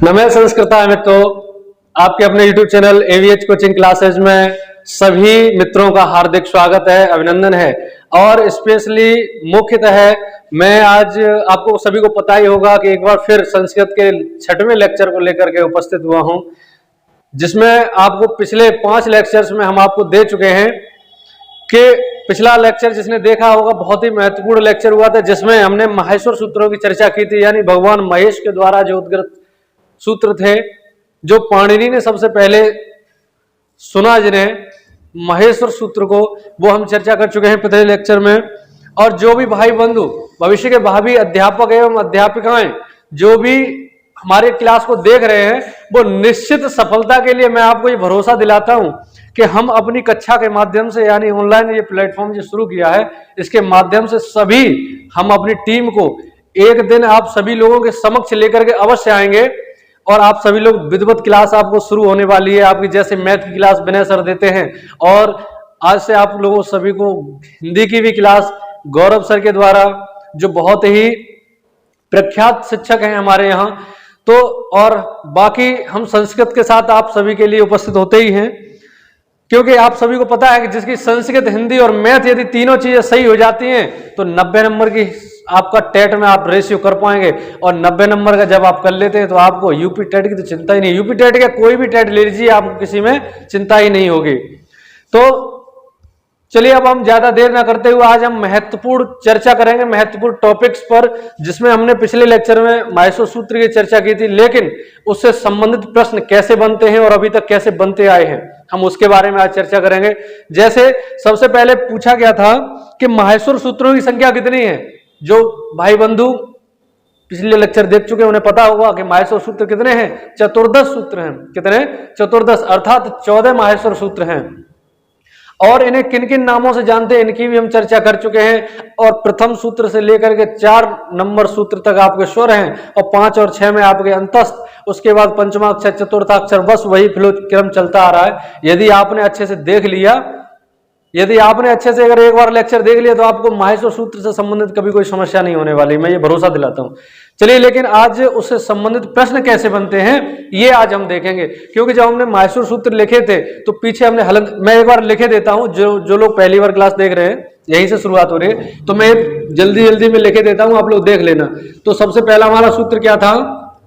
नमः संस्कृता मित्रों, आपके अपने YouTube channel AVH coaching classes में सभी मित्रों का हार्दिक स्वागत है, अभिनंदन है। और स्पेशली मुख्यतः मैं आज आपको सभी को पता ही होगा कि एक बार फिर संस्कृत के 6वें लेक्चर को लेकर के उपस्थित हुआ हूं, जिसमें आपको पिछले 5 लेक्चर्स में हम आपको दे चुके हैं कि पिछला लेक्चर जिसने देखा होगा बहुत ही महत्वपूर्ण लेक्चर हुआ था, जिसमें हमने माहेश्वर सूत्रों की चर्चा की थी। यानी भगवान महेश के द्वारा जो उद्गत सूत्र थे, जो पाणिनि ने सबसे पहले सुना, जिन्हें महेश्वर सूत्र को, वो हम चर्चा कर चुके हैं पिछले लेक्चर में। और जो भी भाई बंधु, भविष्य के भावी अध्यापक एवं अध्यापिकाएं जो भी हमारे क्लास को देख रहे हैं, वो निश्चित सफलता के लिए मैं आपको ये भरोसा दिलाता हूं कि हम अपनी कक्षा के माध्यम से, यानी ऑनलाइन ये प्लेटफॉर्म जो शुरू किया है, इसके माध्यम से सभी हम अपनी टीम को एक दिन आप सभी लोगों के समक्ष लेकर के अवश्य आएंगे। और आप सभी लोग विधिवत क्लास आपको शुरू होने वाली है। आपकी जैसे मैथ की क्लास विनय सर देते हैं, और आज से आप लोगों सभी को हिंदी की भी क्लास गौरव सर के द्वारा, जो बहुत ही प्रख्यात शिक्षक हैं हमारे यहाँ, तो और बाकी हम संस्कृत के साथ आप सभी के लिए उपस्थित होते ही हैं, क्योंकि आप सभी को पता है कि जिसकी संस्कृत, हिंदी और मैथ यदि तीनों चीजें सही हो जाती हैं तो 90 नंबर की आपका टेट में आप रेशियो कर पाएंगे। और 90 नंबर का जब आप कर लेते हैं तो आपको यूपी टेट की तो चिंता ही नहीं। यूपी टेट का कोई भी टेट ले लीजिए, आपको किसी में चिंता ही नहीं होगी। तो चलिए अब हम ज्यादा देर ना करते हुए आज हम महत्वपूर्ण चर्चा करेंगे, महत्वपूर्ण टॉपिक्स पर, जिसमें हमने पिछले लेक्चर में माहेश्वर सूत्र की चर्चा की थी, लेकिन उससे संबंधित प्रश्न कैसे बनते हैं और अभी तक कैसे बनते आए हैं, हम उसके बारे में आज चर्चा करेंगे। जैसे सबसे पहले पूछा गया था कि माहेश्वर सूत्रों की संख्या कितनी है। जो भाई बंधु पिछले लेक्चर देख चुके हैं उन्हें पता होगा कि माहेश्वर सूत्र कितने हैं। 14 सूत्र हैं। कितने? 14, अर्थात 14 माहेश्वर सूत्र हैं। और इन्हें किन किन नामों से जानते हैं, इनकी भी हम चर्चा कर चुके हैं। और प्रथम सूत्र से लेकर के 4 नंबर सूत्र तक आपके स्वर हैं, और 5 और 6 में आपके अंतस्थ, उसके बाद पंचमाक्षर, चतुर्थाक्षर, बस वही फ्लो क्रम चलता आ रहा है। यदि आपने अच्छे से देख लिया, यदि आपने अच्छे से अगर एक बार लेक्चर देख लिया, तो आपको माहेश्वर सूत्र से संबंधित कभी कोई समस्या नहीं होने वाली, मैं ये भरोसा दिलाता हूं। चलिए, लेकिन आज उससे संबंधित प्रश्न कैसे बनते हैं ये आज हम देखेंगे। क्योंकि जब हमने माहेश्वर सूत्र लिखे थे तो पीछे हमने हलन, मैं एक बार लिखे देता हूं, जो लोग पहली बार क्लास देख रहे हैं, यहीं से शुरुआत हो रही है, तो मैं जल्दी जल्दी में लिखे देता हूं, आप लोग देख लेना। तो सबसे पहला हमारा सूत्र क्या था?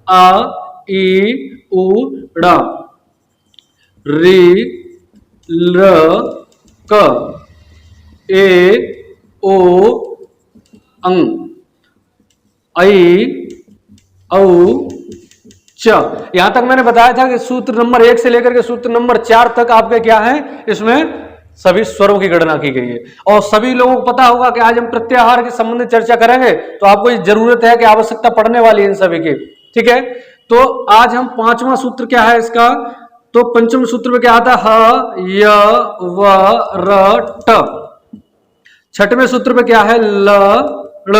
आ ई उ ड़ा री ल क ए ओ अंग ऐ औ च। यहां तक मैंने बताया था कि सूत्र नंबर 1 से लेकर के सूत्र नंबर 4 तक आपके क्या है, इसमें सभी स्वरों की गणना की गई है। और सभी लोगों को पता होगा कि आज हम प्रत्याहार के संबंध में चर्चा करेंगे, तो आपको जरूरत है कि आवश्यकता पड़ने वाली है इन सभी की। ठीक है, तो आज हम 5वां सूत्र क्या है इसका, तो पंचम सूत्र में क्या आता है? ह य व र ट। 6वें सूत्र में क्या है? ल ण।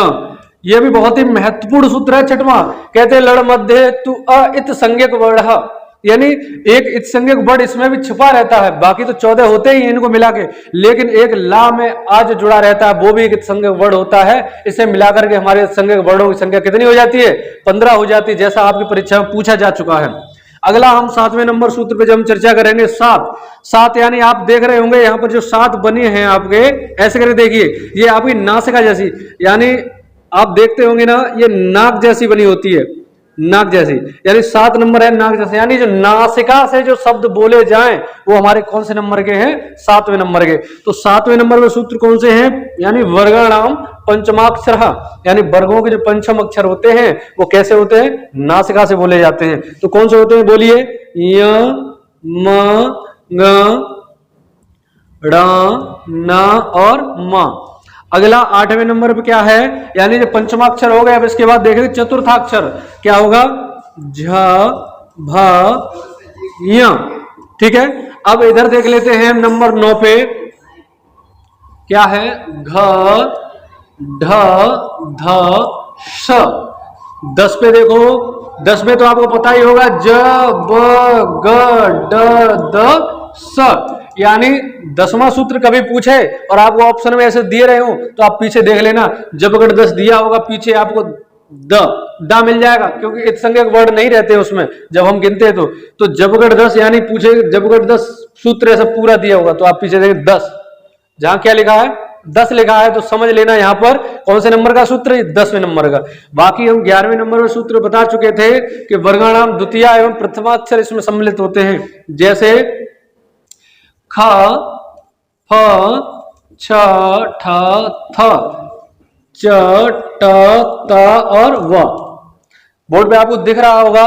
यह भी बहुत ही महत्वपूर्ण सूत्र है 6वां। कहते हैं लड़ मध्य तु अ इत संज्ञक वर्ण, यानी एक इत संज्ञक वर्ण इसमें भी छुपा रहता है। बाकी तो 14 होते ही इनको मिला के, लेकिन एक ला में आज जुड़ा रहता है, वो भी एक इत संज्ञक वर्ण होता है। इसे मिलाकर के हमारे इत संज्ञक वर्णों की संख्या कितनी हो जाती है? 15 हो जाती है, जैसा आपकी परीक्षा में पूछा जा चुका है। अगला हम 7वें नंबर सूत्र पे जब हम चर्चा करेंगे, 7 यानी आप देख रहे होंगे यहाँ पर जो 7 बने हैं आपके, ऐसे करके देखिए, ये आपकी नासिका जैसी, यानी आप देखते होंगे ना, ये नाक जैसी बनी होती है, नाक जैसी, यानी 7 नंबर है नाक जैसे। यानी जो नासिका से जो शब्द बोले जाएं वो हमारे कौन से नंबर के हैं? 7वें नंबर के। तो 7वें नंबर में सूत्र कौन से हैं? यानी वर्गणाम पंचमाक्षर, यानी वर्गों के जो पंचम अक्षर होते हैं वो कैसे होते हैं? नासिका से बोले जाते हैं। तो कौन से होते हैं? बोलिए। य म ग ड़ न और म। अगला 8वें नंबर पे क्या है? यानी जो पंचमाक्षर हो गए, अब इसके बाद देखेंगे चतुर्थाक्षर क्या होगा? झ भ य। ठीक है, अब इधर देख लेते हैं नंबर 9 पे क्या है? घ ढ ध स। 10 पे देखो, 10 में तो आपको पता ही होगा, ज ब ग ड द स। यानी 10वां सूत्र कभी पूछे और आपको ऑप्शन में ऐसे दिए रहे हो तो आप पीछे देख लेना, जब अगर 10 दिया होगा पीछे आपको द मिल जाएगा, क्योंकि इत्संज्ञक वर्ड नहीं रहते उसमें जब हम गिनते हैं तो जबगढ़ 10 यानी पूछे जबगढ़ 10 सूत्र ऐसा पूरा दिया होगा तो आप पीछे देखें 10, जहां क्या लिखा है 10 लिखा है तो समझ लेना यहां पर कौन से नंबर का सूत्र है, 10वें नंबर का। बाकी हम 11वें नंबर में सूत्र बता चुके थे कि वर्गाणाम द्वितीय एवं प्रथमाक्षर इसमें सम्मिलित होते हैं, जैसे ख फ छ ठ थ च ट त और व। बोर्ड पे आपको दिख रहा होगा।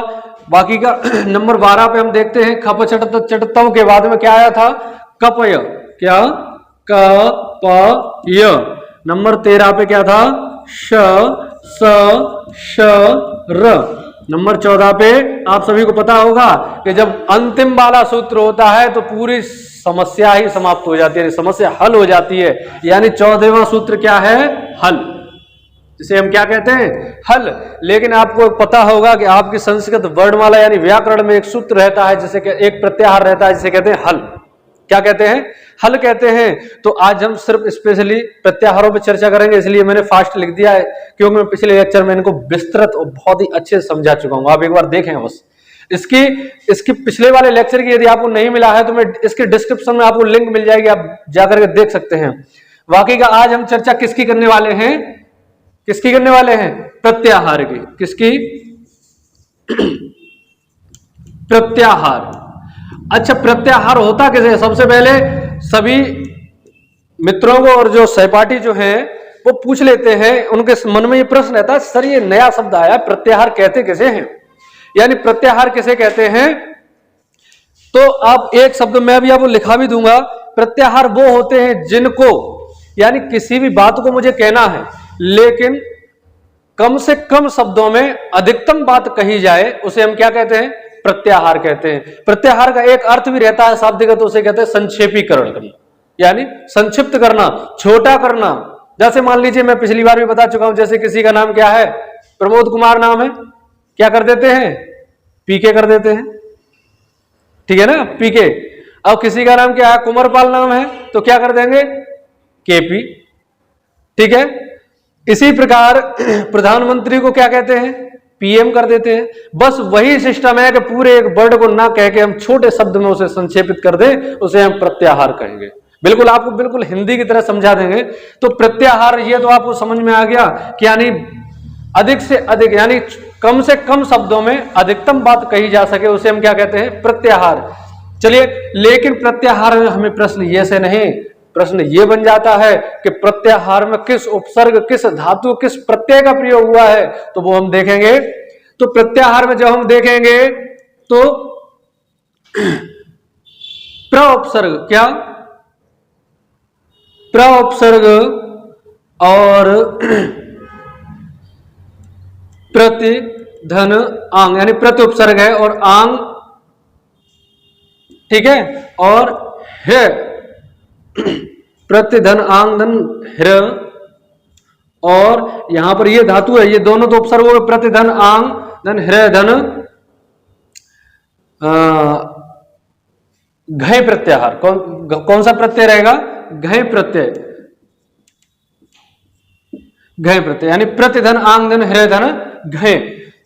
बाकी का नंबर 12 पे हम देखते हैं खप छट चटतव के बाद में क्या आया था, कपय, क्या कपय। नंबर 13 पे क्या था, श स श र। नंबर 14 पे आप सभी को पता होगा कि जब अंतिम वाला सूत्र होता है तो पूरी समस्या ही समाप्त हो जाती है, समस्या हल हो जाती है। यानी 14वां सूत्र क्या है, हल, जिसे हम क्या कहते हैं, हल। लेकिन आपको पता होगा कि आपकी संस्कृत वर्णमाला यानी व्याकरण में एक सूत्र रहता है जिसे एक प्रत्याहार रहता है जिसे कहते हैं हल। क्या कहते हैं, हल कहते हैं। तो आज हम सिर्फ स्पेशली प्रत्याहारों पर चर्चा करेंगे, इसलिए मैंने फास्ट लिख दिया है क्योंकि मैं पिछले लेक्चर में इनको विस्तृत और बहुत ही अच्छे से समझा चुका हूं। आप एक बार देखें बस। इसकी पिछले वाले लेक्चर की यदि आपको नहीं मिला है तो मैं इसके डिस्क्रिप्शन में आपको लिंक मिल जाएगी, आप जाकर के देख सकते हैं। वाकई का आज हम चर्चा किसकी करने वाले हैं, किसकी करने वाले हैं, प्रत्याहार की। किसकी, प्रत्याहार। अच्छा, प्रत्याहार होता कैसे है? सबसे पहले सभी मित्रों को और जो सहपाठी जो हैं वो पूछ लेते हैं, उनके मन में ये प्रश्न रहता है, सर ये नया शब्द आया, प्रत्याहार कहते कैसे हैं, यानी प्रत्याहार किसे कहते हैं? तो आप एक शब्द मैं भी आपको लिखा भी दूंगा। प्रत्याहार वो होते हैं जिनको, यानी किसी भी बात को मुझे कहना है लेकिन कम से कम शब्दों में अधिकतम बात कही जाए, उसे हम क्या कहते हैं, प्रत्याहार कहते हैं। प्रत्याहार का एक अर्थ भी रहता है शाब्दिक, तो उसे कहते हैं संक्षेपीकरण करना, यानी संक्षिप्त करना, छोटा करना। जैसे मान लीजिए मैं पिछली बार भी बता चुका हूं, जैसे किसी का नाम क्या है, प्रमोद कुमार नाम है, क्या कर देते हैं, पीके कर देते हैं, ठीक है ना, पीके। अब किसी का नाम क्या है, कुमारपाल नाम है, तो क्या कर देंगे, केपी, ठीक है। इसी प्रकार प्रधानमंत्री को क्या कहते हैं, पीएम कर देते हैं। बस वही सिस्टम है कि पूरे एक वर्ड को ना कह के हम छोटे शब्द में उसे संक्षेपित कर दें, उसे हम प्रत्याहार कहेंगे। बिल्कुल आपको बिल्कुल हिंदी की तरह समझा देंगे। तो प्रत्याहार ये तो आपको समझ में आ गया कि यानी अधिक से अधिक, यानी कम से कम शब्दों में अधिकतम बात कही जा सके, उसे हम क्या कहते हैं, प्रत्याहार। चलिए, लेकिन प्रत्याहार में हमें प्रश्न ये से नहीं, प्रश्न ये बन जाता है कि प्रत्याहार में किस उपसर्ग, किस धातु, किस प्रत्यय का प्रयोग हुआ है, तो वो हम देखेंगे। तो प्रत्याहार में जब हम देखेंगे तो प्र उपसर्ग, क्या, प्र उपसर्ग और प्रति धन आंग, यानी प्रति उपसर्ग है और आंग, ठीक है, और है प्रतिधन आंग धन ह्र, और यहां पर ये धातु है, ये दोनों तो उपसर्ग हो, प्रतिधन आंग धन ह्र धन घय प्रत्याहार। कौन सा प्रत्यय रहेगा, घय प्रत्यय, घय प्रत्यय, यानी प्रतिधन आंग धन ह्र धन घय।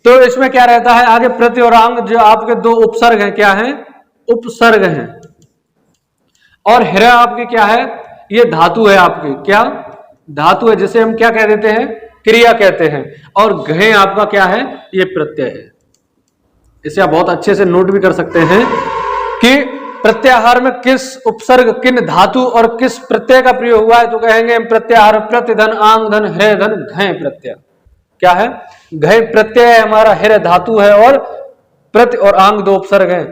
तो इसमें क्या रहता है, आगे प्रति और आंग जो आपके दो उपसर्ग हैं, क्या है, उपसर्ग हैं, और ह्र आपकी क्या है, ये धातु है आपकी, क्या धातु है, जिसे हम क्या कह देते हैं, क्रिया कहते हैं, और घय आपका क्या है, ये प्रत्यय है। इसे आप बहुत अच्छे से नोट भी कर सकते हैं कि प्रत्याहार में किस उपसर्ग, किन धातु और किस प्रत्यय का प्रयोग हुआ है, तो कहेंगे प्रत्याहार प्रतिधन आंग धन ह्र धन घय प्रत्यय। क्या है, घय प्रत्यय हमारा, ह्र धातु है और प्रति और आंग दो उपसर्ग है।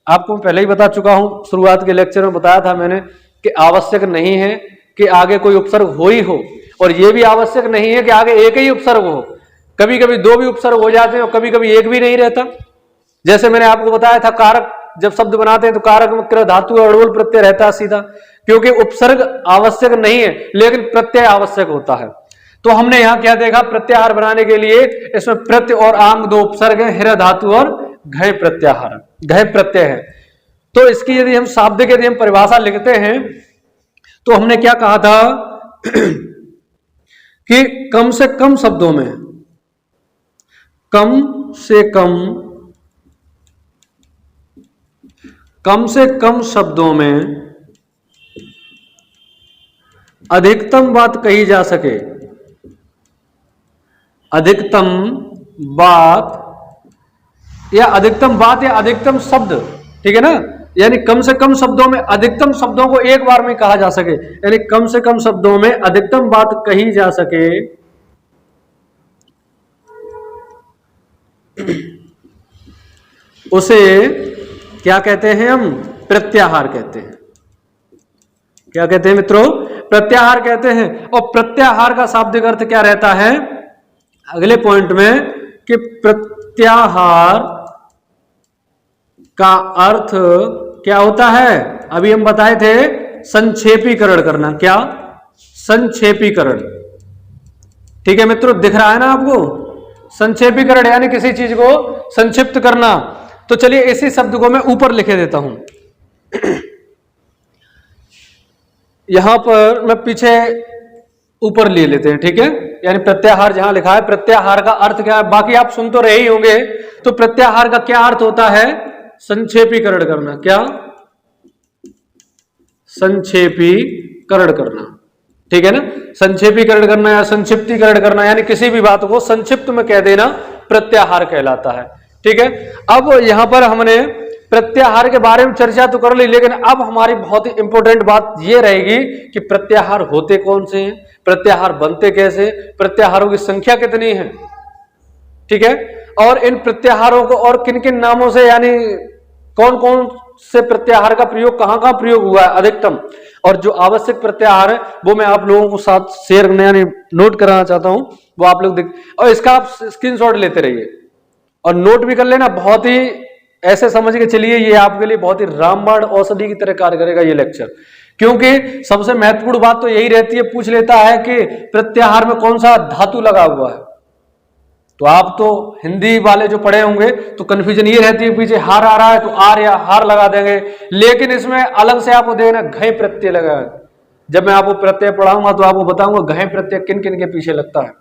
आपको पहले ही बता चुका हूं, शुरुआत के लेक्चर में बताया था मैंने कि आवश्यक नहीं है कि आगे कोई उपसर्ग हो ही हो, और यह भी आवश्यक नहीं है कि आगे एक ही उपसर्ग हो। कभी कभी दो भी उपसर्ग हो जाते हैं और कभी कभी एक भी नहीं रहता। जैसे मैंने आपको बताया था, कारक जब शब्द बनाते हैं तो कारक में क्र धातु और अड़ोल प्रत्यय रहता है सीधा, क्योंकि उपसर्ग आवश्यक नहीं है लेकिन प्रत्यय आवश्यक होता है। तो हमने यहां क्या देखा, प्रत्याहार बनाने के लिए इसमें प्रत्य और आंग दो उपसर्ग है, ह्र धातु और घय प्रत्याहार, घय प्रत्यय है। तो इसकी यदि हम शाब्दिक यदि हम परिभाषा लिखते हैं तो हमने क्या कहा था कि कम से कम शब्दों में, कम से कम शब्दों में अधिकतम बात कही जा सके, अधिकतम बात या अधिकतम शब्द, ठीक है ना, यानी कम से कम शब्दों में अधिकतम शब्दों को एक बार में कहा जा सके, यानी कम से कम शब्दों में अधिकतम बात कही जा सके, उसे क्या कहते हैं हम? प्रत्याहार कहते हैं। क्या कहते हैं मित्रों? प्रत्याहार कहते हैं। और प्रत्याहार का शाब्दिक अर्थ क्या रहता है अगले पॉइंट में, कि प्रत्याहार का अर्थ क्या होता है? अभी हम बताए थे संक्षेपीकरण करना। क्या? संक्षेपीकरण। ठीक है मित्रों, दिख रहा है ना आपको? संक्षेपीकरण यानी किसी चीज को संक्षिप्त करना। तो चलिए इसी शब्द को मैं ऊपर लिखे देता हूं। यहां पर मैं पीछे ऊपर ले लेते हैं, ठीक है। यानी प्रत्याहार जहां लिखा है, प्रत्याहार का अर्थ क्या है, बाकी आप सुन तो रहे ही होंगे। तो प्रत्याहार का क्या अर्थ होता है? संक्षेपीकरण करना। क्या? संक्षेपीकरण करना, ठीक है ना। संक्षेपीकरण करना या संक्षिप्तीकरण करना, यानी किसी भी बात को संक्षिप्त में कह देना, प्रत्याहार कहलाता है। ठीक है। अब यहां पर हमने प्रत्याहार के बारे में चर्चा तो कर ली, लेकिन अब हमारी बहुत ही इंपॉर्टेंट बात यह रहेगी कि प्रत्याहार होते कौन से हैं, प्रत्याहार बनते कैसे, प्रत्याहारों की संख्या कितनी है, ठीक है, और इन प्रत्याहारों को और किन किन नामों से, यानी कौन कौन से प्रत्याहार का प्रयोग कहां कहां प्रयोग हुआ है अधिकतम, और जो आवश्यक प्रत्याहार है वो मैं आप लोगों को साथ शेयर करने यानी नोट कराना चाहता हूं, वो आप लोग देख, और इसका आप स्क्रीनशॉट लेते रहिए और नोट भी कर लेना। बहुत ही ऐसे समझ के चलिए, ये आपके लिए बहुत ही रामबाण औषधि की तरह कार्य करेगा ये लेक्चर, क्योंकि सबसे महत्वपूर्ण बात तो यही रहती है, पूछ लेता है कि प्रत्याहार में कौन सा धातु लगा हुआ है। तो आप तो हिंदी वाले जो पढ़े होंगे तो कंफ्यूजन ये रहती है, पीछे हार आ रहा है तो आर या हार लगा देंगे, लेकिन इसमें अलग से आपको देखना घय प्रत्यय लगा है। जब मैं आपको प्रत्यय पढ़ाऊंगा तो आपको बताऊंगा घय प्रत्यय किन किन के पीछे लगता है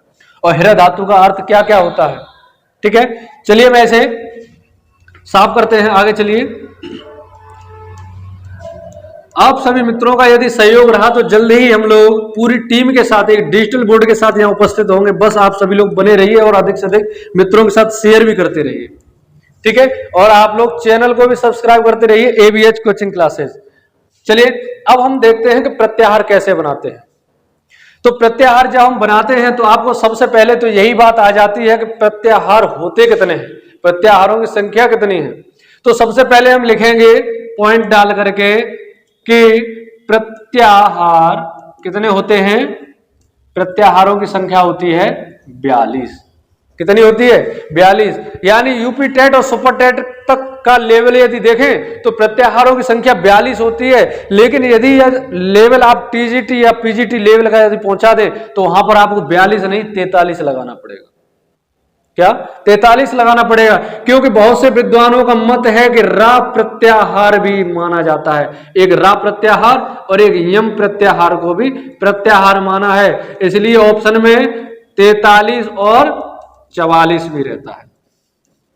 और हृदय धातु का अर्थ क्या क्या होता है। ठीक है, चलिए मैं इसे साफ करते हैं, आगे चलिए। आप सभी मित्रों का यदि सहयोग रहा तो जल्द ही हम लोग पूरी टीम के साथ एक डिजिटल बोर्ड के साथ यहां उपस्थित होंगे। बस आप सभी लोग बने रहिए और अधिक से अधिक मित्रों के साथ शेयर भी करते रहिए, ठीक है, और आप लोग चैनल को भी सब्सक्राइब करते रहिए, एवीएच कोचिंग क्लासेस। चलिए अब हम देखते हैं कि प्रत्याहार कैसे बनाते हैं। तो प्रत्याहार जब हम बनाते हैं तो आपको सबसे पहले तो यही बात आ जाती है कि प्रत्याहार होते कितने हैं, प्रत्याहारों की संख्या कितनी है। तो सबसे पहले हम लिखेंगे पॉइंट डाल करके कि प्रत्याहार कितने होते हैं, प्रत्याहारों की संख्या होती है 42। कितनी होती है? 42। यानी यूपी टेट और सुपर टेट तक का लेवल यदि देखें तो प्रत्याहारों की संख्या 42 होती है, लेकिन यदि लेवल आप टीजीटी या पीजीटी लेवल का यदि पहुंचा दे तो वहां पर आपको 42 नहीं 43 लगाना पड़ेगा। क्या? 43 लगाना पड़ेगा, क्योंकि बहुत से विद्वानों का मत है कि रा प्रत्याहार भी माना जाता है। एक रा प्रत्याहार और एक यम प्रत्याहार को भी प्रत्याहार माना है, इसलिए ऑप्शन में 43 और 44 भी रहता है।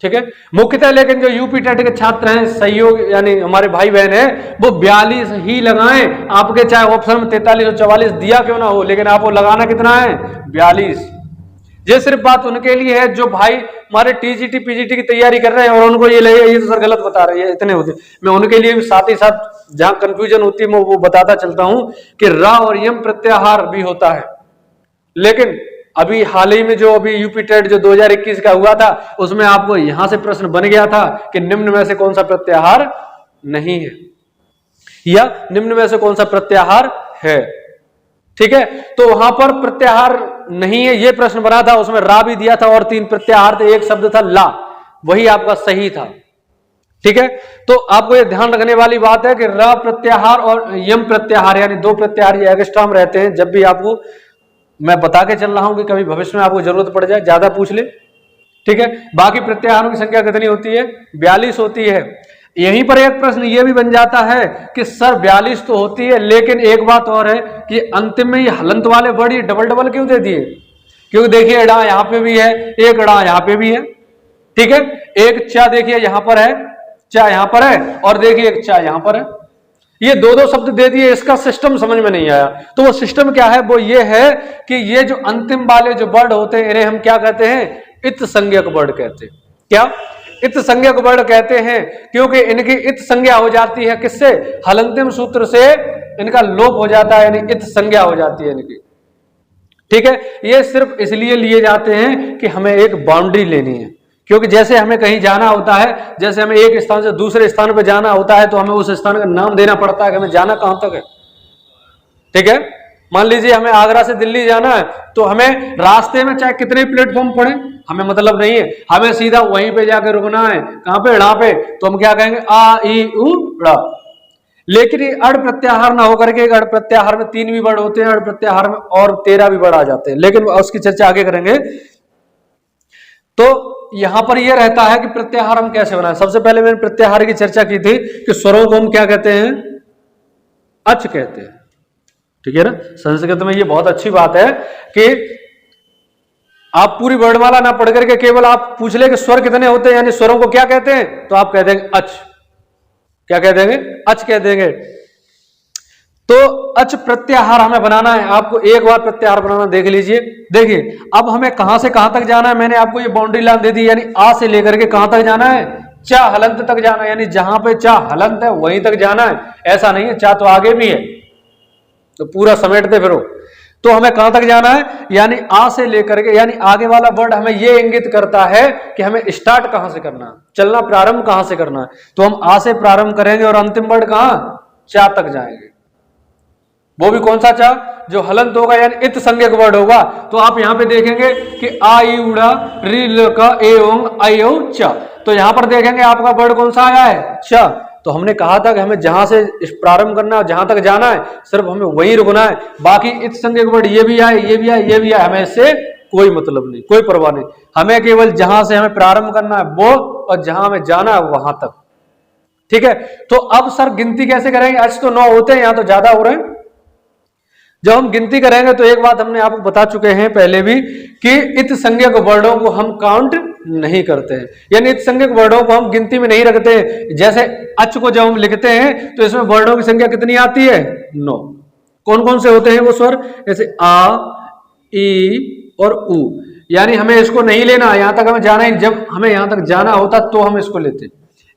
ठीक है, मुख्यतः लेकिन जो यूपी टेट के छात्र हैं, सहयोग यानी हमारे भाई बहन हैं, वो 42 ही लगाएं। आपके चाहे ऑप्शन में 43 और 44 दिया क्यों ना हो, लेकिन आपको लगाना कितना है? 42। ये सिर्फ बात उनके लिए है जो भाई हमारे टीजीटी पीजीटी की तैयारी कर रहे हैं और उनको ये लगे ये तो सर गलत बता रहे हैं, इतने होते। मैं उनके लिए भी साथ ही साथ जहां कंफ्यूजन होती है मैं वो बताता चलता हूं कि रा और यम प्रत्याहार भी होता है। लेकिन अभी हाल ही में जो अभी यूपी टेट जो 2021 का हुआ था, उसमें आपको यहां से प्रश्न बन गया था कि निम्न में से कौन सा प्रत्याहार नहीं है या निम्न में से कौन सा प्रत्याहार है। ठीक है, तो वहां पर प्रत्याहार नहीं है ये प्रश्न बना था, उसमें रा भी दिया था और 3 प्रत्याहार थे, एक शब्द था ला, वही आपका सही था। ठीक है, तो आपको ये ध्यान रखने वाली बात है कि रा प्रत्याहार और यम प्रत्याहार यानी 2 प्रत्याहार ये एक्स्ट्रा में रहते हैं। जब भी आपको मैं बता के चल रहा हूं कि कभी भविष्य में आपको जरूरत पड़ जाए, ज्यादा पूछ ले। ठीक है, बाकी प्रत्याहारों की संख्या कितनी होती है? 42 होती है। यहीं पर एक प्रश्न यह भी बन जाता है कि सर 42 तो होती है, लेकिन एक बात और है कि अंतिम में ये हलंत वाले वर्ड ये डबल डबल क्यों दे दिए? क्योंकि देखिए अड़ा यहां पे भी है, एक अड़ा यहां पे भी है, ठीक है, एक चा देखिए यहां पर है, चा यहां पर है, और देखिए एक चा यहां पर है। ये दो दो शब्द दे दिए, इसका सिस्टम समझ में नहीं आया। तो वो सिस्टम क्या है, वो ये है कि ये जो अंतिम वाले जो वर्ड होते हैं इन्हें हम क्या कहते हैं, इत संज्ञक वर्ड कहते हैं। क्या इत संज्ञक वर्ड कहते हैं, क्योंकि इनकी इत संज्ञा हो जाती है किससे, हलंतिम सूत्र से इनका लोप हो जाता है, यानी इत संज्ञा हो जाती है इनकी। ठीक है, ये सिर्फ इसलिए लिए जाते हैं कि हमें एक बाउंड्री लेनी है, क्योंकि जैसे हमें कहीं जाना होता है, जैसे हमें एक स्थान से दूसरे स्थान पर जाना होता है, तो हमें उस स्थान का नाम देना पड़ता है कि हमें जाना कहां तक है। ठीक है, मान लीजिए हमें आगरा से दिल्ली जाना है, तो हमें रास्ते में चाहे कितने प्लेटफॉर्म पड़े हमें मतलब नहीं है, हमें सीधा वहीं पे जाकर रुकना है। कहां पे, ड़ा पे। तो हम क्या कहेंगे, आ ई उ ड़ा। लेकिन ये अड़ प्रत्याहार ना होकर के, अड़ प्रत्याहार में 3 भी वर्ड होते हैं, अड़ प्रत्याहार में और 13 भी वर्ड आ जाते हैं, लेकिन उसकी चर्चा आगे करेंगे। तो यहां पर यह रहता है कि प्रत्याहार हम कैसे बनाएं। सबसे पहले मैंने प्रत्याहार की चर्चा की थी कि स्वरों को हम क्या कहते हैं, अच कहते हैं। ठीक है ना, संस्कृत में ये बहुत अच्छी बात है कि आप पूरी वर्णमाला ना पढ़ करके केवल आप पूछ ले कि स्वर कितने होते हैं, यानी स्वरों को क्या कहते हैं, तो आप कह देंगे अच। क्या कह देंगे, अच कह देंगे। तो अच प्रत्याहार हमें बनाना है। आपको एक बार प्रत्याहार बनाना देख लीजिए। देखिए अब हमें कहां से कहां तक जाना है, मैंने आपको ये बाउंड्री लाइन दे दी, यानी आ से लेकर के कहां तक जाना है, चा हलंत तक जाना है, यानी जहां पे चा हलंत है वहीं तक जाना है। ऐसा नहीं है चा तो आगे भी है, तो पूरा समेटते फिरो। तो हमें कहां तक जाना है, यानी आ से लेकर के, यानी आगे वाला वर्ड हमें यह इंगित करता है कि हमें स्टार्ट कहां से करना है, चलना प्रारंभ कहां से करना है। तो हम आ से प्रारंभ करेंगे और अंतिम वर्ड कहां, चा तक जाएंगे। वो भी कौन सा चा, जो हलंत होगा, यानी इत संज्ञक वर्ड होगा। तो आप यहां पे देखेंगे कि आ ई उड़ा री ल का ए ओंग आई ओ चा। तो यहां पर देखेंगे आपका वर्ड कौन सा आया है, चा। तो हमने कहा था कि हमें जहां से प्रारंभ करना है, जहां तक जाना है, सिर्फ हमें वहीं रुकना है। बाकी इत संज्ञक वर्ड ये भी आए, ये भी आए, ये भी आए, हमें इससे कोई मतलब नहीं, कोई परवाह नहीं। हमें केवल जहां से हमें प्रारंभ करना है वो, और जहां हमें जाना है वहां तक। ठीक है, तो अब सर गिनती कैसे करेंगे, आज तो 9 होते हैं, यहां तो ज्यादा हो रहे हैं। जब हम गिनती करेंगे तो एक बात हमने आपको बता चुके हैं पहले भी कि इत संज्ञक वर्डों को हम काउंट नहीं करते हैं, यानी इत संज्ञक वर्डों को हम गिनती में नहीं रखते हैं। जैसे अच को जब हम लिखते हैं तो इसमें वर्डों की संख्या कितनी आती है, 9। कौन कौन से होते हैं वो स्वर, जैसे आ, ई और उ। यानी हमें इसको नहीं लेना, यहां तक हमें जाना ही, जब हमें यहां तक जाना होता तो हम इसको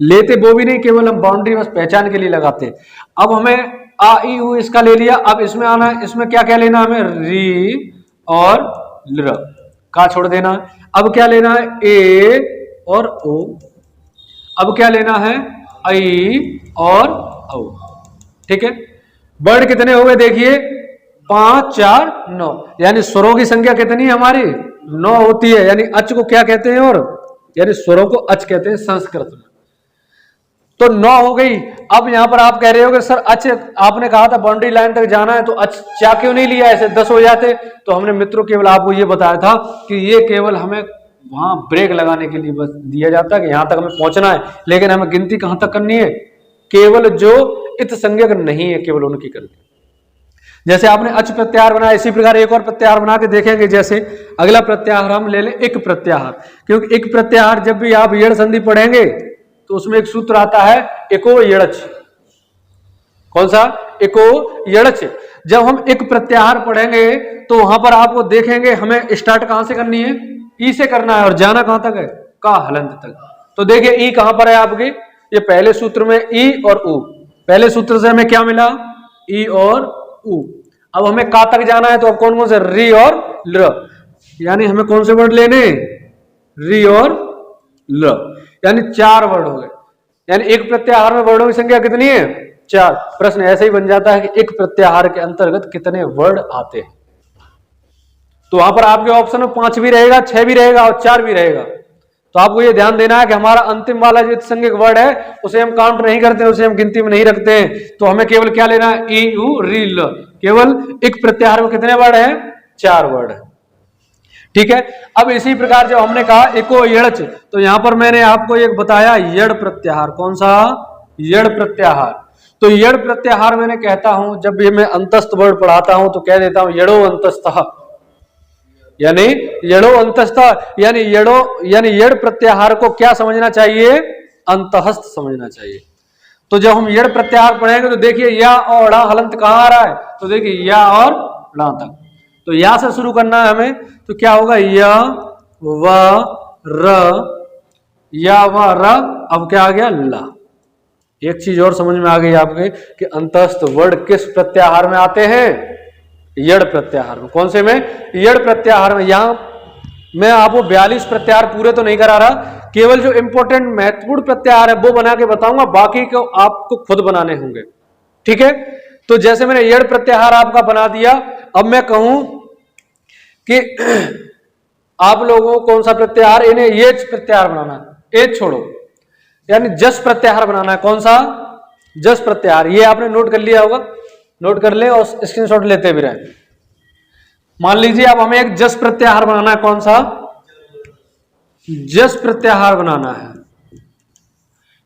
लेते वो भी नहीं, केवल हम बाउंड्री बस पहचान के लिए लगाते। अब हमें आ ई उ इसका ले लिया, अब इसमें आना है, इसमें क्या क्या लेना हमें, री और ल का छोड़ देना है। अब क्या लेना है, ए और ओ। अब क्या लेना है, आई और औ। ठीक है, वर्ड कितने हो गए देखिए, 5 4 9, यानी स्वरों की संख्या कितनी है हमारी, 9 होती है। यानी अच को क्या कहते हैं, और यानी स्वरों को अच कहते हैं संस्कृत में। तो 9 हो गई। अब यहां पर आप कह रहे हो कि सर अच, आपने कहा था बाउंड्री लाइन तक जाना है, तो अच चा क्यों नहीं लिया, ऐसे 10 हो जाते। तो हमने मित्रों केवल आपको ये बताया था कि ये केवल हमें वहां ब्रेक लगाने के लिए बस दिया जाता है कि यहां तक हमें पहुंचना है, लेकिन हमें गिनती कहां तक करनी है, केवल जो इत संज्ञक नहीं है केवल उनकी करनी। जैसे आपने अच प्रत्याहार बनाया, इसी प्रकार एक और प्रत्याहार बना के देखेंगे। जैसे अगला प्रत्याहार हम ले लें इक प्रत्याहार, क्योंकि इक प्रत्याहार जब भी आप यड़ संधि पढ़ेंगे तो उसमें एक सूत्र आता है इको यड़च। कौन सा, इको यड़च। जब हम एक प्रत्याहार पढ़ेंगे तो वहां पर आपको देखेंगे हमें स्टार्ट कहां से करनी है, ई से करना है, और जाना कहां तक है, का हलंत तक। तो देखिए ई कहां पर है आपके, ये पहले सूत्र में ई और उ, पहले सूत्र से हमें क्या मिला, ई और उ। अब हमें का तक जाना है, तो अब कौन कौन से, री और ल, यानी हमें कौन से वर्ड लेने, री और ल, यानी 4 वर्ड हो गए। यानी एक प्रत्याहार में वर्डों की संख्या कितनी है, 4। प्रश्न ऐसे ही बन जाता है कि एक प्रत्याहार के अंतर्गत कितने वर्ड आते हैं। तो वहां पर आपके ऑप्शन में 5 भी रहेगा, 6 भी रहेगा और 4 भी रहेगा। तो आपको ये ध्यान देना है कि हमारा अंतिम वाला जो संज्ञक वर्ड है उसे हम काउंट नहीं करते, उसे हम गिनती में नहीं रखते हैं। तो हमें केवल क्या लेना है, ई उ री ल। केवल एक प्रत्याहार में कितने वर्ड है, 4 वर्ड है। ठीक है, अब इसी प्रकार जब हमने कहा इको यड़च, तो यहां पर मैंने आपको एक बताया यड़ प्रत्याहार। कौन सा, यड़ प्रत्याहार। तो यड़ प्रत्याहार मैंने कहता हूं, जब भी मैं अंतस्थ वर्ड पढ़ाता हूं तो कह देता हूं यड़ो अंतस्थ। यानी यड़ो अंतस्थ, यानी यड़ो यानी यड़ प्रत्याहार को क्या समझना चाहिए? अंतहस्थ समझना चाहिए। तो जब हम यड़ प्रत्याहार पढ़ेंगे तो देखिए या और ड़ा हलंत कहाँ आ रहा है, तो देखिए या और ड़ा तक, तो या से शुरू करना है हमें, तो क्या होगा? य व र, या व र, अब क्या आ गया? ला। एक चीज और समझ में आ गई आपके कि अंतस्थ वर्ड किस प्रत्याहार में आते हैं? यड़ प्रत्याहार में। कौन से में? यड़ प्रत्याहार में। यहां मैं आपको 42 प्रत्याहार पूरे तो नहीं करा रहा, केवल जो इंपॉर्टेंट महत्वपूर्ण प्रत्याहार है वो बना के बताऊंगा, बाकी को आपको खुद बनाने होंगे। ठीक है, तो जैसे मैंने यड़ प्रत्याहार आपका बना दिया, अब मैं कहूं कि आप लोगों को कौन सा प्रत्याहार, इन्हें ये प्रत्याहार बनाना है, एज छोड़ो, यानी जस प्रत्याहार बनाना है। कौन सा? जस प्रत्याहार। ये आपने नोट कर लिया होगा, नोट कर ले और स्क्रीनशॉट लेते भी रहे। मान लीजिए अब हमें एक जस प्रत्याहार बनाना है। कौन सा? जस प्रत्याहार बनाना है,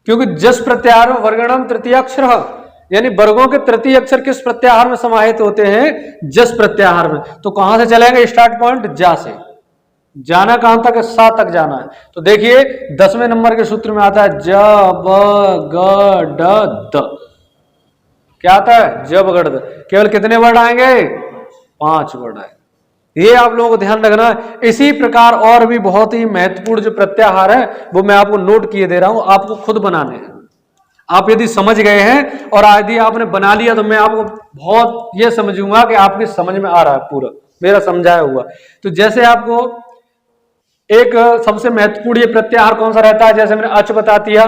क्योंकि जस प्रत्याहार में वर्गणम तृतीय अक्षर, यानी वर्गों के तृतीय अक्षर किस प्रत्याहार में समाहित होते हैं? जस प्रत्याहार में। तो कहां से चलेंगे? स्टार्ट पॉइंट जा से। जाना कहां तक है? सा तक जाना है। तो देखिए 10वें नंबर के सूत्र में आता है ज ब ग ड द। क्या आता है? जब गढ़। केवल कितने वर्ड आएंगे? 5 वर्ड आएंगे। ये आप लोगों को ध्यान रखना है। इसी प्रकार और भी बहुत ही महत्वपूर्ण जो प्रत्याहार है वो मैं आपको नोट किए दे रहा हूं, आपको खुद बनाने हैं। आप यदि समझ गए हैं और यदि आपने बना लिया तो मैं आपको बहुत ये समझूंगा कि आपकी समझ में आ रहा है पूरा मेरा समझाया हुआ। तो जैसे आपको एक सबसे महत्वपूर्ण ये प्रत्याहार कौन सा रहता है? जैसे मैंने अच बता दिया,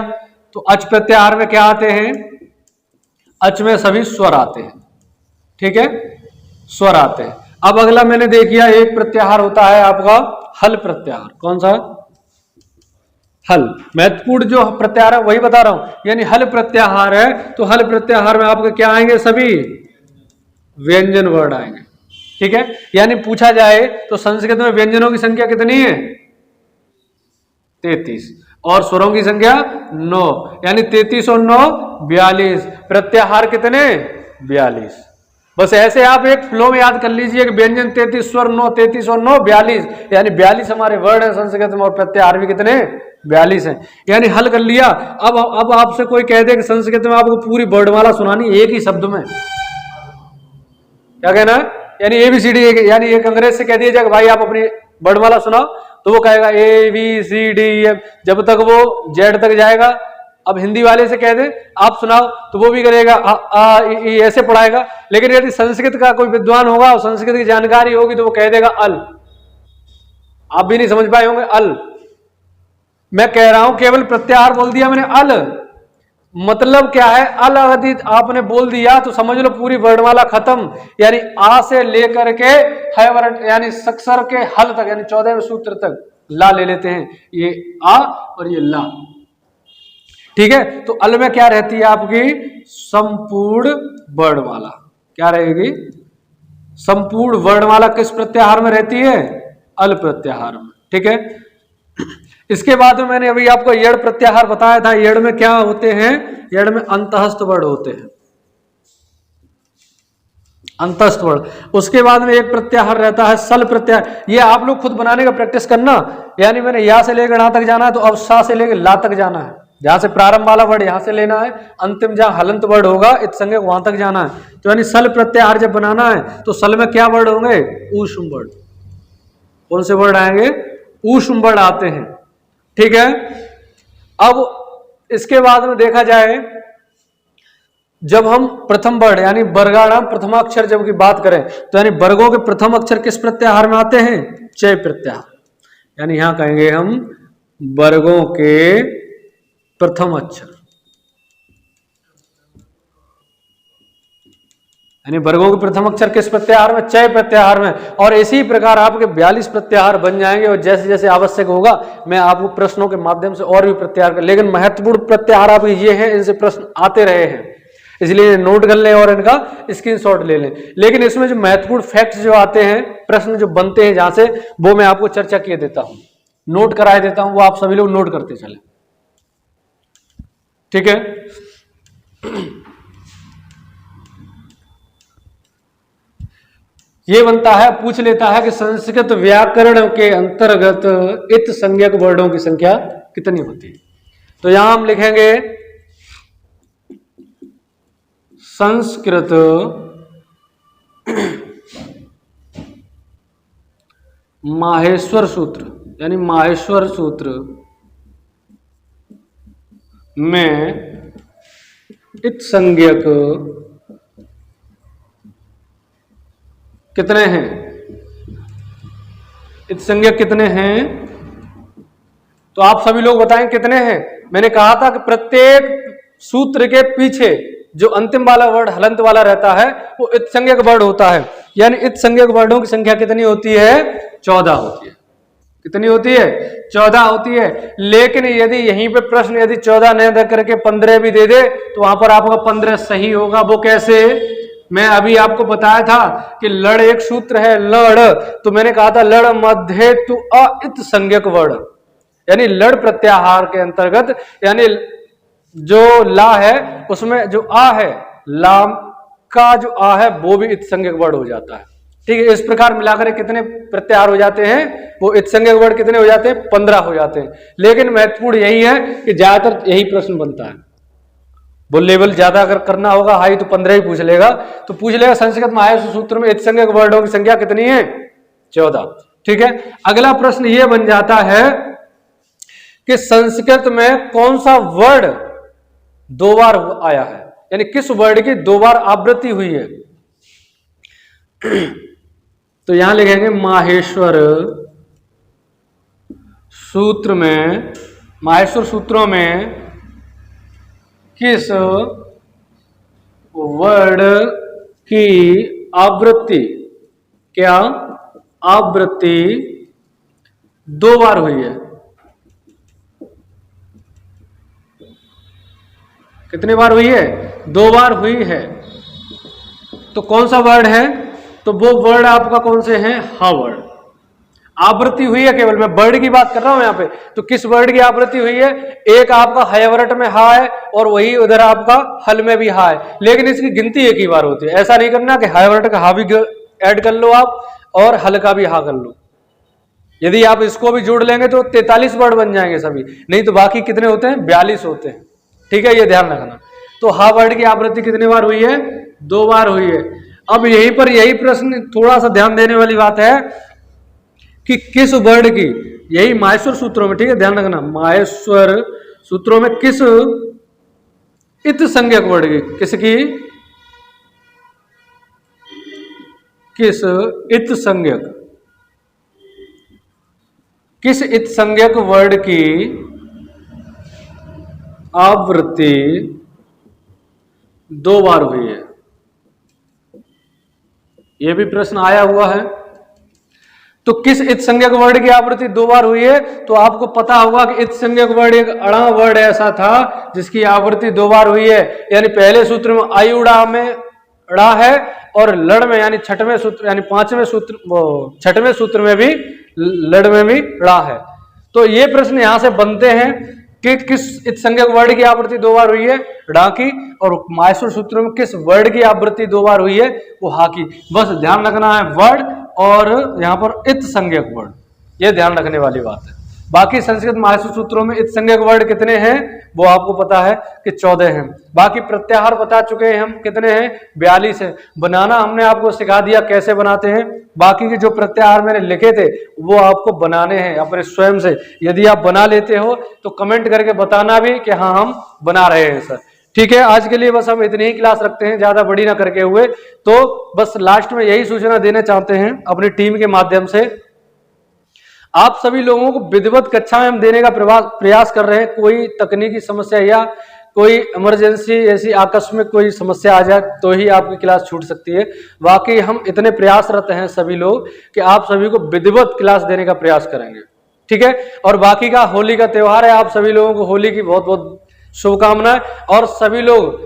तो अच प्रत्याहार में क्या आते हैं? अच में सभी स्वर आते हैं। ठीक है, स्वर आते हैं। अब अगला मैंने देखिया एक प्रत्याहार होता है आपका हल प्रत्याहार। कौन सा? हल। महत्वपूर्ण जो प्रत्याहार है वही बता रहा हूं, यानी हल प्रत्याहार है। तो हल प्रत्याहार में आपके क्या आएंगे? सभी व्यंजन वर्ड आएंगे। ठीक है, यानी पूछा जाए तो संस्कृत में व्यंजनों की संख्या कितनी है? 33, और स्वरों की संख्या 9, यानी 33 और 9 42। प्रत्याहार कितने? 42। बस ऐसे आप एक फ्लो में याद कर लीजिए कि व्यंजन 33, स्वर 9, 33 और 9 42, यानी 42 हमारे वर्ड है संस्कृत में, और प्रत्याहार भी कितने? 42 है। यानी हल कर लिया। अब आपसे कोई कह दे कि संस्कृत में आपको पूरी वर्णमाला सुनानी एक ही शब्द में, क्या कहना है? यानी ABCD, यानी एक अंग्रेज से कह दिया जाए भाई आप अपनी वर्णमाला सुनाओ, तो वो कहेगा ABCD, जब तक वो Z तक जाएगा। अब हिंदी वाले से कह दे आप सुनाओ, तो वो भी करेगा ऐसे पढ़ाएगा। लेकिन यदि संस्कृत का कोई विद्वान होगा और संस्कृत की जानकारी होगी तो वो कह देगा अल। आप भी नहीं समझ पाए होंगे अल। मैं कह रहा हूं केवल प्रत्याहार बोल दिया मैंने अल, मतलब क्या है? अल यदि आपने बोल दिया तो समझ लो पूरी वर्णमाला खत्म। यानी आ से लेकर के है वर्ण, यानी सक्षर के हल तक, यानी 14वें सूत्र तक ला ले लेते हैं। ये आ और ये ला। ठीक है, तो अल में क्या रहती है आपकी? संपूर्ण वर्णमाला। क्या रहेगी? संपूर्ण वर्णमाला किस प्रत्याहार में रहती है? अल प्रत्याहार में। ठीक है, इसके बाद में मैंने अभी आपको यड़ प्रत्याहार बताया था। यड़ में क्या होते हैं? यड़ में अंतःस्थ वर्ड होते हैं, अंतःस्थ वर्ड। उसके बाद में एक प्रत्याहार रहता है सल प्रत्याहार। ये आप लोग खुद बनाने का प्रैक्टिस करना। यानी मैंने या से लेकर ड़ा तक जाना है, तो अब सा से लेकर ला तक जाना है। जहां से प्रारंभ वाला वर्ड यहां से लेना है, अंतिम जहां हलंत वर्ड होगा इत संज्ञक वहां तक जाना है। तो यानी सल प्रत्याहार जब बनाना है तो सल में क्या वर्ड होंगे? ऊष्म वर्ड। कौन से वर्ड आएंगे? ऊष्म वर्ड आते हैं। ठीक है, अब इसके बाद में देखा जाए जब हम प्रथम वर्ड यानी वर्गाणाम प्रथमाक्षर जब की बात करें, तो यानी वर्गों के प्रथम अक्षर किस प्रत्याहार में आते हैं? चय प्रत्याहार। यानी यहां कहेंगे हम वर्गों के प्रथम अक्षर, यानी वर्गों के प्रथम अक्षर किस प्रत्याहार में? चय प्रत्याहार में। और इसी प्रकार आपके 42 प्रत्याहार बन जाएंगे, और जैसे जैसे आवश्यक होगा मैं आपको प्रश्नों के माध्यम से और भी प्रत्याहार कर, लेकिन महत्वपूर्ण प्रत्याहार आपके ये हैं, इनसे प्रश्न आते रहे हैं, इसलिए नोट कर लें और इनका स्क्रीनशॉट ले लें। लेकिन इसमें जो महत्वपूर्ण फैक्ट्स जो आते हैं, प्रश्न जो बनते हैं जहां से, वो मैं आपको चर्चा किए देता हूं, नोट कराए देता हूं, वो आप सभी लोग नोट करते चले। ठीक है, ये बनता है, पूछ लेता है कि संस्कृत व्याकरण के अंतर्गत इत संज्ञक वर्णों की संख्या कितनी होती है। तो यहां हम लिखेंगे संस्कृत माहेश्वर सूत्र, यानी माहेश्वर सूत्र में इत संज्ञक कितने हैं, इत संज्ञक कितने हैं। तो आप सभी लोग बताएं कितने हैं। मैंने कहा था कि प्रत्येक सूत्र के पीछे जो अंतिम वाला वर्ड हलंत वाला रहता है वो इत संज्ञक वर्ड होता है, यानी इत संज्ञक वर्डों की संख्या कितनी होती है, 14 होती है। कितनी होती है, 14 होती है। लेकिन यदि यहीं पे प्रश्न यदि 14 नहीं दे करके 15 भी दे दे तो वहां पर आपका 15 सही होगा। वो कैसे, मैं अभी आपको बताया था कि लड़ एक सूत्र है, लड़, तो मैंने कहा था लड़ मध्य तु अ संज्ञक वर्ण, यानी लड़ प्रत्याहार के अंतर्गत, यानी जो ला है उसमें जो आ है, लाम का जो आ है वो भी इत संज्ञक वर्ण हो जाता है। ठीक है, इस प्रकार मिलाकर कितने प्रत्याहार हो जाते हैं, वो इत संज्ञक वर्ण कितने हो जाते हैं, 15 हो जाते हैं। लेकिन महत्वपूर्ण यही है कि ज्यादातर यही प्रश्न बनता है। वो लेवल ज्यादा अगर करना होगा हाई तो 15 ही पूछ लेगा। तो पूछ लेगा संस्कृत माहेश्वर सूत्र में इत संज्ञक वर्णों की संख्या कितनी है, 14। ठीक है, अगला प्रश्न ये बन जाता है कि संस्कृत में कौन सा वर्ड 2 बार आया है, यानी किस वर्ड की 2 बार आवृत्ति हुई है। तो यहां लिखेंगे माहेश्वर सूत्र में, माहेश्वर सूत्रों में किस वर्ड की आवृत्ति, क्या आवृत्ति 2 बार हुई है। कितनी बार हुई है, 2 बार हुई है। तो कौन सा वर्ड है, तो वो वर्ड आपका कौन से हैं, हा वर्ड। आवृत्ति हुई है, केवल मैं वर्ड की बात कर रहा हूं यहां पे। तो किस वर्ड की आवृत्ति हुई है, एक आपका हयवरट में हा है और वही उधर आपका हल में भी हा है, लेकिन इसकी गिनती एक ही बार होती है। ऐसा नहीं करना कि हयवरट का हा भी ऐड कर लो आप और हल का भी हा कर लो। यदि आप इसको भी जोड़ लेंगे तो 43 वर्ड बन जाएंगे सभी, नहीं तो बाकी कितने होते हैं, 42 होते हैं। ठीक है, ये ध्यान रखना। तो हा वर्ड की आवृत्ति कितनी बार हुई है, 2 बार हुई है। अब यहीं पर यही प्रश्न थोड़ा सा ध्यान देने वाली बात है कि किस वर्ड की, यही माहेश्वर सूत्रों में, ठीक है ध्यान रखना, माहेश्वर सूत्रों में किस इत संज्ञक वर्ड की, किसकी, किस इत संज्ञक, किस इत संज्ञक वर्ड की आवृत्ति 2 बार हुई है। यह भी प्रश्न आया हुआ है। तो किस इत संज्ञक वर्ड की आवृत्ति 2 बार हुई है, तो आपको पता होगा कि इत संज्ञक वर्ड एक अड़ा वर्ड ऐसा था जिसकी आवृत्ति 2 बार हुई है। यानी पहले सूत्र में आयुड़ा में ड़ा है और लड़ में, यानी छठवें सूत्र, यानी 5वें सूत्र, छठवें सूत्र में भी लड़ में भी ड़ा है। तो ये प्रश्न यहां से बनते हैं कि किस इत संज्ञक वर्ड की आवृत्ति 2 बार हुई है, ड़ा की, और माहेश्वर सूत्र में किस वर्ड की आवृत्ति 2 बार हुई है, वो हा की। बस ध्यान रखना है वर्ड और यहां पर इत संज्ञक वर्ड, ये ध्यान रखने वाली बात है। बाकी संस्कृत माहेश्वर सूत्रों में इत संज्ञक वर्ड कितने हैं वो आपको पता है कि 14 हैं। बाकी प्रत्याहार बता चुके हैं हम, कितने हैं, 42 है। बनाना हमने आपको सिखा दिया कैसे बनाते हैं। बाकी के जो प्रत्याहार मैंने लिखे थे वो आपको बनाने हैं अपने स्वयं से। यदि आप बना लेते हो तो कमेंट करके बताना भी कि हाँ हम बना रहे हैं सर। ठीक है, आज के लिए बस हम इतनी ही क्लास रखते हैं, ज्यादा बड़ी ना करके हुए। तो बस लास्ट में यही सूचना देना चाहते हैं अपनी टीम के माध्यम से, आप सभी लोगों को विधिवत कक्षा में हम देने का प्रयास कर रहे हैं। कोई तकनीकी समस्या या कोई इमरजेंसी ऐसी आकस्मिक कोई समस्या आ जाए तो ही आपकी क्लास छूट सकती है। वाकई हम इतने प्रयासरत हैं सभी लोग कि आप सभी को विधिवत क्लास देने का प्रयास करेंगे। ठीक है, और बाकी का होली का त्योहार है, आप सभी लोगों को होली की बहुत बहुत शुभकामनाएं, और सभी लोग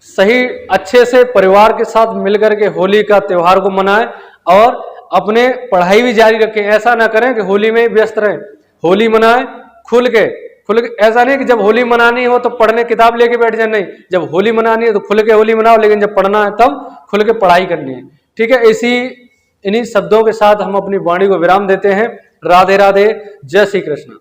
सही अच्छे से परिवार के साथ मिलकर के होली का त्योहार को मनाएं और अपने पढ़ाई भी जारी रखें। ऐसा ना करें कि होली में व्यस्त रहें, होली मनाएं खुल के। ऐसा नहीं कि जब होली मनानी हो तो पढ़ने किताब लेके बैठ जाए, नहीं, जब होली मनानी है तो खुल के होली मनाओ, लेकिन जब पढ़ना है तब खुल के पढ़ाई करनी है। ठीक है, इन्हीं शब्दों के साथ हम अपनी वाणी को विराम देते हैं। राधे राधे, जय श्री कृष्ण।